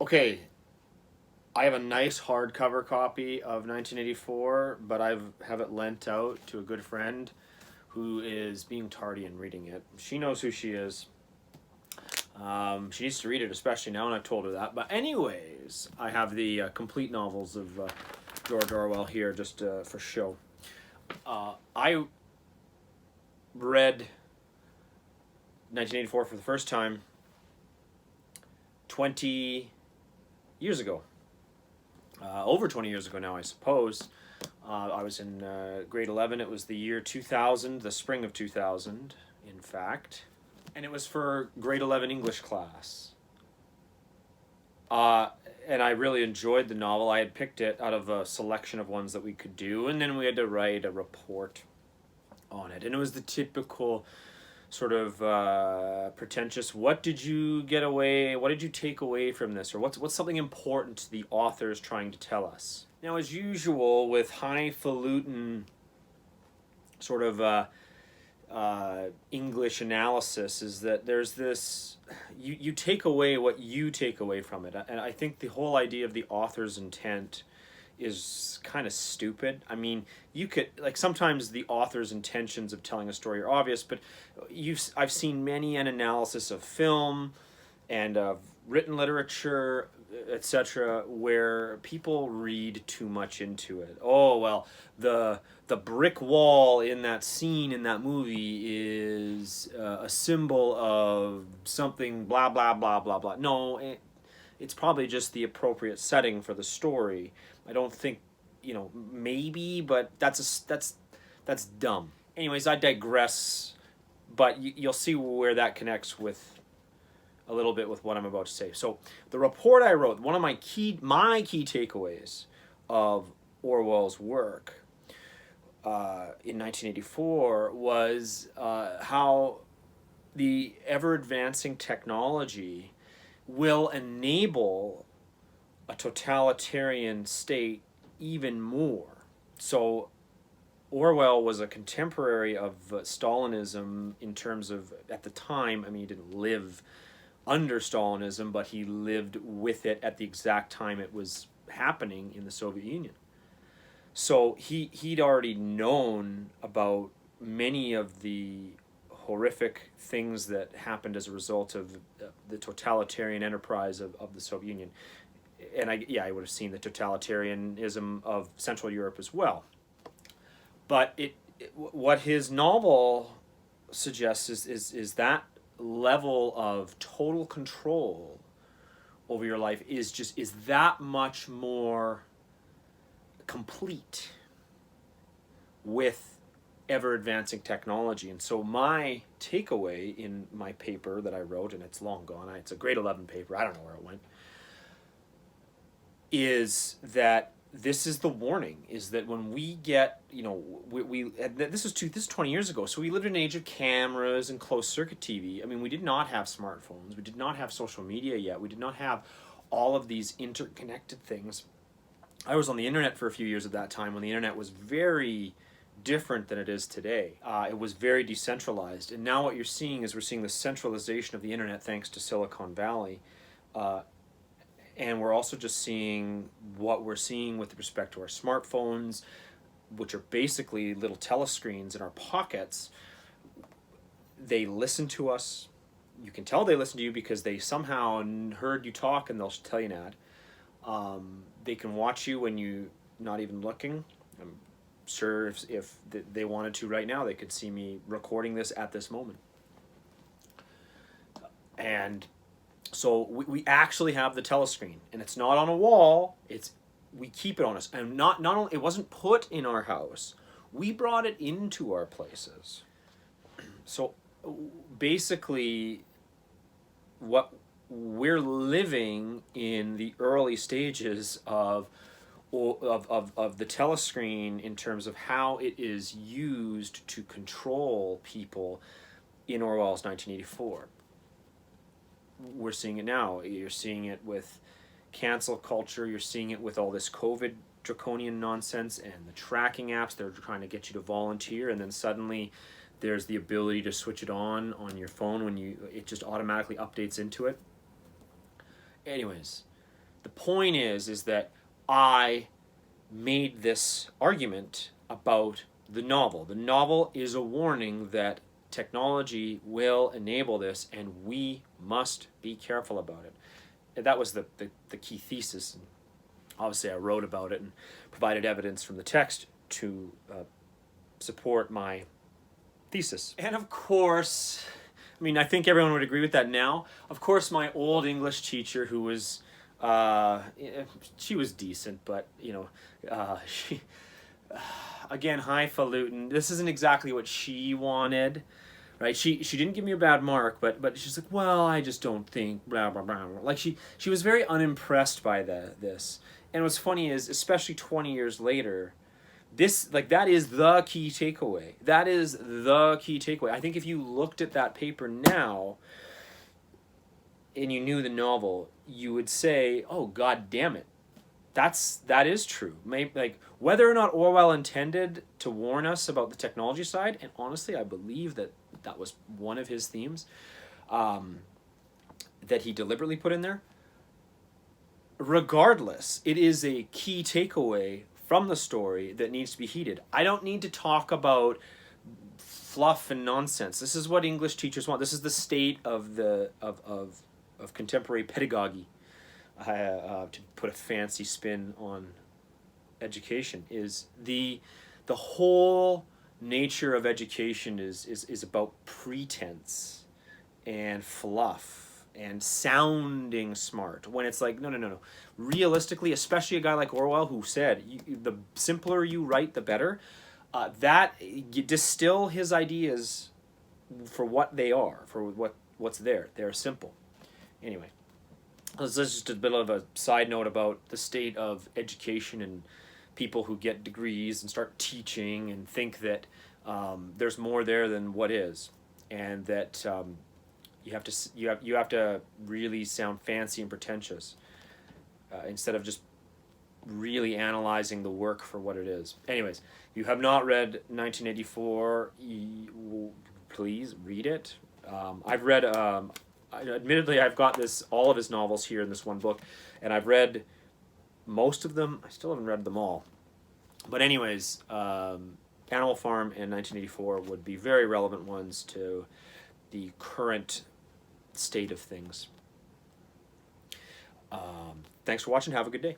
Okay, I have a nice hardcover copy of 1984, but I have it lent out to a good friend who is being tardy in reading it. She knows who she is. She needs to read it, especially now, and I've told her that. But anyways, I have the complete novels of George Orwell here, just for show. I read 1984 for the first time 20 years ago. Over 20 years ago now, I suppose. I was in grade 11. It was the year 2000, the spring of 2000, in fact. And it was for grade 11 English class. And I really enjoyed the novel. I had picked it out of a selection of ones that we could do, and then we had to write a report on it. And it was the typical sort of pretentious, what did you take away from this, or what's something important the author is trying to tell us. Now, as usual with highfalutin sort of English analysis, is that there's this, you take away what you take away from it, and I think the whole idea of the author's intent is kind of stupid. I mean, you could, like, sometimes the author's intentions of telling a story are obvious, but I've seen many an analysis of film and of written literature, etc., where people read too much into it. Oh well, the brick wall in that scene in that movie is a symbol of something. Blah blah blah blah blah. No, it's probably just the appropriate setting for the story. I don't think, maybe, but that's dumb. Anyways, I digress, but you'll see where that connects with a little bit with what I'm about to say. So the report I wrote, one of my key takeaways of Orwell's work in 1984 was how the ever-advancing technology will enable a totalitarian state even more. So Orwell was a contemporary of Stalinism in terms of, at the time, I mean, he didn't live under Stalinism, but he lived with it at the exact time it was happening in the Soviet Union. So he'd already known about many of the horrific things that happened as a result of the totalitarian enterprise of the Soviet Union. And I would have seen the totalitarianism of Central Europe as well. But what his novel suggests is that level of total control over your life is that much more complete with ever advancing technology. And so my takeaway in my paper that I wrote, and it's long gone, it's a grade 11 paper, I don't know where it went, is that this is the warning, is that when we get, this is 20 years ago, so we lived in an age of cameras and closed circuit TV. I mean, we did not have smartphones, we did not have social media yet, we did not have all of these interconnected things. I was on the internet for a few years at that time when the internet was very different than it is today. It was very decentralized, and now what you're seeing is we're seeing the centralization of the internet thanks to Silicon Valley. And we're also just seeing what we're seeing with respect to our smartphones, which are basically little telescreens in our pockets. They listen to us. You can tell they listen to you because they somehow heard you talk and they'll tell you an ad. They can watch you when you're not even looking. I'm sure if they wanted to right now, they could see me recording this at this moment. And so we actually have the telescreen, and it's not on a wall. We keep it on us, and not only it wasn't put in our house, we brought it into our places. So basically, what we're living in the early stages of the telescreen in terms of how it is used to control people in Orwell's 1984. We're seeing it now. You're seeing it with cancel culture. You're seeing it with all this COVID draconian nonsense and the tracking apps. They're trying to get you to volunteer, and then suddenly there's the ability to switch it on your phone when it just automatically updates into it. Anyways, The point is that I made this argument about the novel. The novel is a warning that technology will enable this, and we must be careful about it. And that was the key thesis. And obviously, I wrote about it and provided evidence from the text to support my thesis. And of course, I mean, I think everyone would agree with that now. Of course, my old English teacher, who was, she was decent, but, you know, she, again, highfalutin. This isn't exactly what she wanted, right? She didn't give me a bad mark, but she's like, well, I just don't think, blah, blah, blah. Like, she was very unimpressed by this. And what's funny is, especially 20 years later, that is the key takeaway. That is the key takeaway. I think if you looked at that paper now and you knew the novel, you would say, oh, God damn it. That is true. Like, whether or not Orwell intended to warn us about the technology side, and honestly, I believe that was one of his themes that he deliberately put in there. Regardless, it is a key takeaway from the story that needs to be heeded. I don't need to talk about fluff and nonsense. This is what English teachers want. This is the state of contemporary pedagogy. To put a fancy spin on education, is the whole nature of education is about pretense and fluff and sounding smart, when it's like, no. Realistically, especially a guy like Orwell, who said, the simpler you write, the better, that you distill his ideas for what they are, for what's there. They're simple. Anyway, this is just a bit of a side note about the state of education and people who get degrees and start teaching and think that there's more there than what is, and that you have to really sound fancy and pretentious instead of just really analyzing the work for what it is. Anyways, you have not read 1984, please read it. I've read, admittedly, I've got all of his novels here in this one book, and I've read most of them. I still haven't read them all. But anyways, Animal Farm and 1984 would be very relevant ones to the current state of things. Thanks for watching. Have a good day.